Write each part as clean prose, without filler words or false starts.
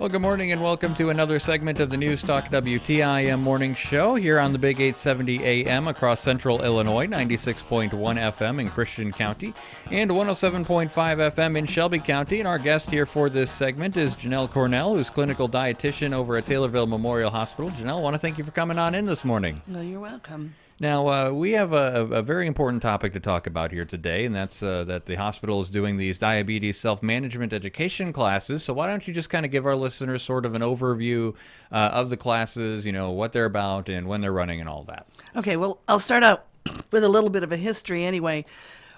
Well, good morning and welcome to another segment of the Newstalk WTIM Morning Show here on the Big 870 AM across central Illinois, 96.1 FM in Christian County, and 107.5 FM in Shelby County. And our guest here for this segment is Janelle Cornelle, who's clinical dietitian over at Taylorville Memorial Hospital. Janelle, I want to thank you for coming on in this morning. No, you're welcome. Now, we have a very important topic to talk about here today, and that's that the hospital is doing these diabetes self-management education classes. So why don't you just kind of give our listeners sort of an overview of the classes, you know, what they're about and when they're running and all that. Okay, well, I'll start out with a little bit of a history anyway.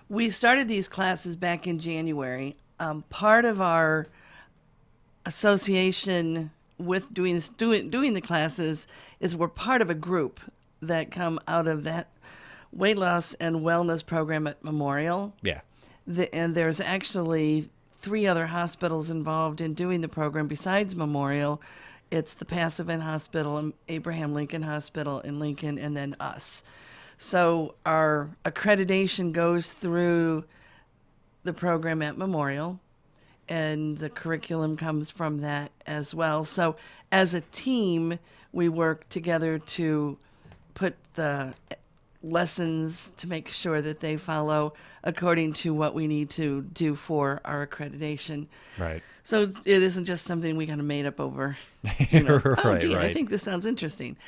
We started these classes back in January. Part of our association with doing the classes is we're part of a group that come out of that weight loss and wellness program at Memorial. Yeah. And there's actually 3 other hospitals involved in doing the program besides Memorial. It's the Passavant Hospital, Abraham Lincoln Hospital in Lincoln, and then us. So our accreditation goes through the program at Memorial, and the curriculum comes from that as well. So as a team, we work together to put the lessons to make sure that they follow according to what we need to do for our accreditation. Right. So it isn't just something we kind of made up over, you know, right. I think this sounds interesting.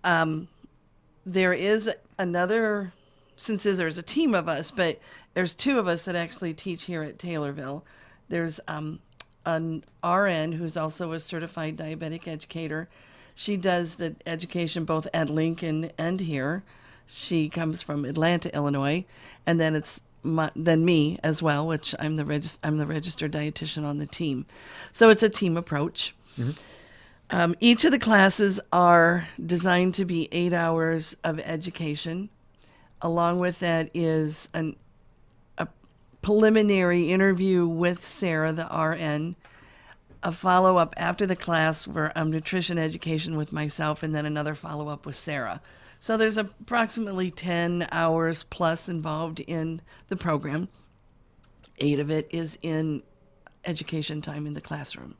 There is another, since there's a team of us, but there's 2 of us that actually teach here at Taylorville. There's an RN who's also a certified diabetic educator. She does the education both at Lincoln and here. She comes from Atlanta, Illinois, and then it's then me as well, which I'm the registered dietitian on the team. So it's a team approach. Mm-hmm. Each of the classes are designed to be 8 hours of education. Along with that is a preliminary interview with Sarah, the RN, a follow-up after the class for nutrition education with myself, and then another follow-up with Sarah. So there's approximately 10 hours plus involved in the program. 8 of it is in education time in the classroom.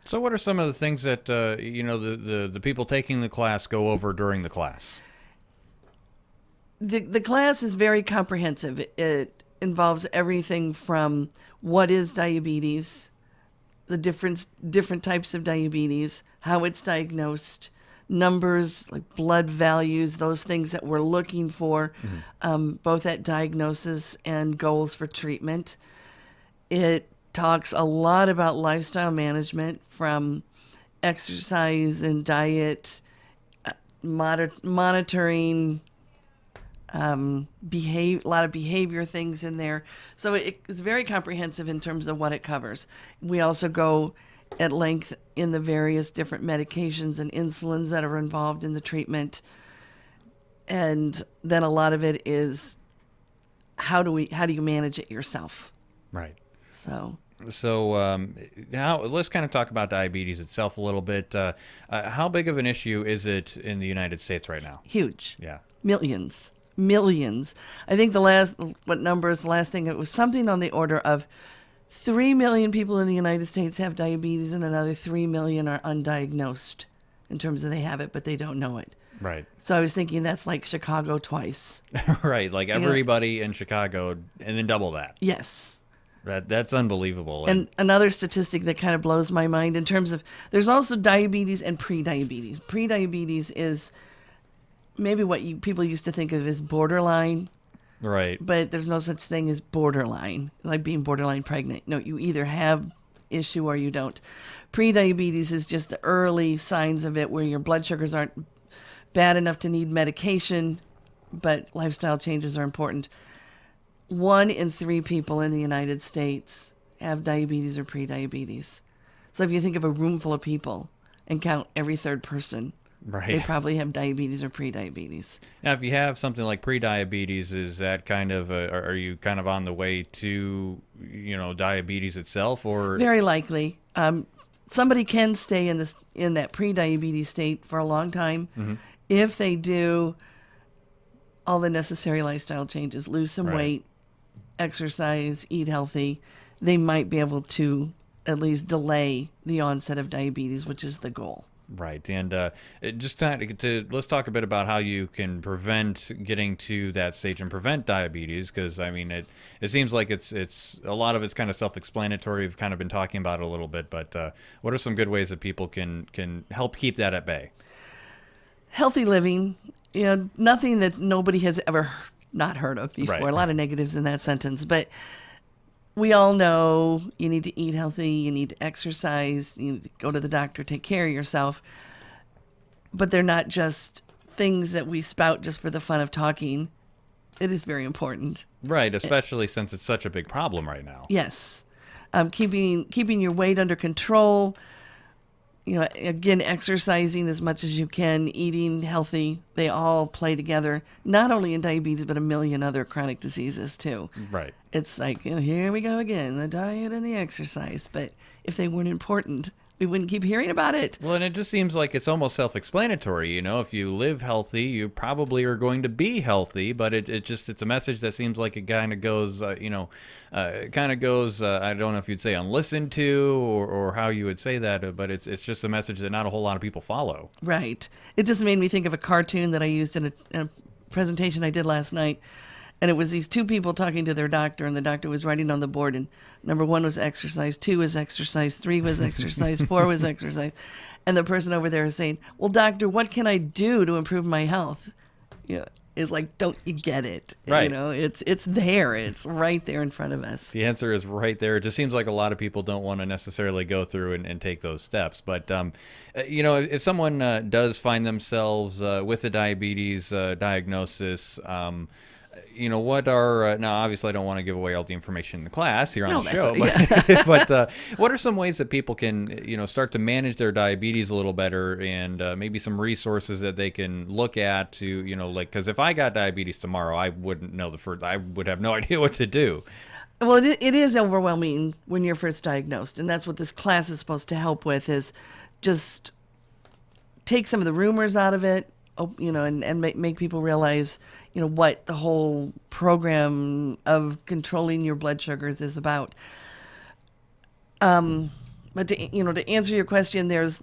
So what are some of the things that, you know, the people taking the class go over during the class? The class is very comprehensive. It involves everything from what is diabetes, the different types of diabetes, how it's diagnosed, numbers like blood values, those things that we're looking for, both at diagnosis and goals for treatment. It talks a lot about lifestyle management, from exercise and diet, monitoring, a lot of behavior things in there. So it's very comprehensive in terms of what it covers. We also go at length in the various different medications and insulins that are involved in the treatment. And then a lot of it is how do you manage it yourself? Right. So now let's kind of talk about diabetes itself a little bit. How big of an issue is it in the United States right now? Huge. Yeah. Millions. I think the last thing, it was something on the order of 3 million people in the United States have diabetes, and another 3 million are undiagnosed in terms of they have it, but they don't know it. Right. So I was thinking that's like Chicago twice. Right. Like everybody in Chicago, and then double that. Yes. That's unbelievable. And another statistic that kind of blows my mind in terms of, there's also diabetes and pre-diabetes. Pre-diabetes is maybe what people used to think of as borderline. Right. But there's no such thing as borderline, like being borderline pregnant. No, you either have issue or you don't. Pre-diabetes is just the early signs of it, where your blood sugars aren't bad enough to need medication, but lifestyle changes are important. 1 in 3 people in the United States have diabetes or pre-diabetes. So if you think of a room full of people and count every 3rd person, right, they probably have diabetes or pre-diabetes. Now, if you have something like pre-diabetes, is that kind of are you kind of on the way to, you know, diabetes itself, or very likely? Somebody can stay in that pre-diabetes state for a long time if they do all the necessary lifestyle changes, lose some weight, exercise, eat healthy. They might be able to at least delay the onset of diabetes, which is the goal. Right, and let's talk a bit about how you can prevent getting to that stage and prevent diabetes, because I mean it seems like it's a lot of it's kind of self-explanatory. We've kind of been talking about it a little bit, but what are some good ways that people can help keep that at bay? Healthy living, nothing that nobody has ever not heard of before. Right. A lot of negatives in that sentence, but we all know you need to eat healthy, you need to exercise, you need to go to the doctor, take care of yourself. But they're not just things that we spout just for the fun of talking. It is very important. Right, especially since it's such a big problem right now. Yes. Keeping your weight under control, again, exercising as much as you can, eating healthy, they all play together, not only in diabetes, but a million other chronic diseases too. Right. It's like, here we go again, the diet and the exercise. But if they weren't important, we wouldn't keep hearing about it. Well, and it just seems like it's almost self-explanatory. If you live healthy, you probably are going to be healthy. But it's a message that seems like it kind of goes, I don't know if you'd say unlistened to or how you would say that, but it's just a message that not a whole lot of people follow. Right. It just made me think of a cartoon that I used in a presentation I did last night. And it was these two people talking to their doctor, and the doctor was writing on the board, and number 1 was exercise, 2 was exercise, 3 was exercise, 4 was exercise. And the person over there is saying, well, doctor, what can I do to improve my health? It's like, don't you get it? Right. It's there. It's right there in front of us. The answer is right there. It just seems like a lot of people don't want to necessarily go through and take those steps. But, if someone does find themselves with a diabetes diagnosis, what are now obviously I don't want to give away all the information in the class here on the show, but what are some ways that people can start to manage their diabetes a little better, and maybe some resources that they can look at to because if I got diabetes tomorrow, I wouldn't know I would have no idea what to do. Well, it is overwhelming when you're first diagnosed, and that's what this class is supposed to help with, is just take some of the rumors out of it, and make people realize, what the whole program of controlling your blood sugars is about. But to answer your question, there's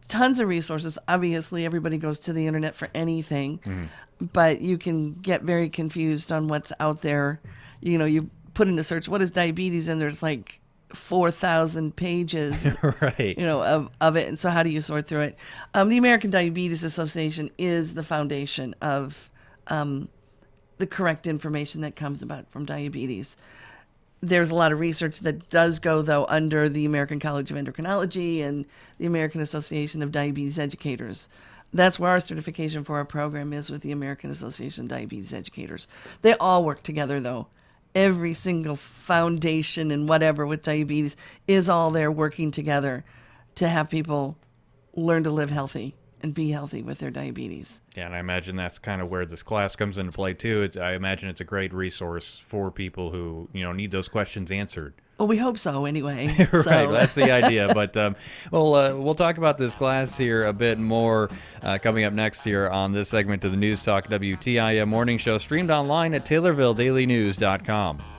tons of resources. Obviously, everybody goes to the internet for anything, but you can get very confused on what's out there. You put in a search, what is diabetes, and there's like 4,000 pages, right? Of it. And so how do you sort through it? The American Diabetes Association is the foundation of the correct information that comes about from diabetes. There's a lot of research that does go, though, under the American College of Endocrinology and the American Association of Diabetes Educators. That's where our certification for our program is, with the American Association of Diabetes Educators. They all work together, though. Every single foundation and whatever with diabetes is all there working together to have people learn to live healthy and be healthy with their diabetes. Yeah, and I imagine that's kind of where this class comes into play too. I imagine it's a great resource for people who need those questions answered. Well, we hope so anyway. Right, so. That's the idea. But we'll talk about this class here a bit more coming up next here on this segment of the Newstalk WTIM Morning Show, streamed online at TaylorvilleDailyNews.com.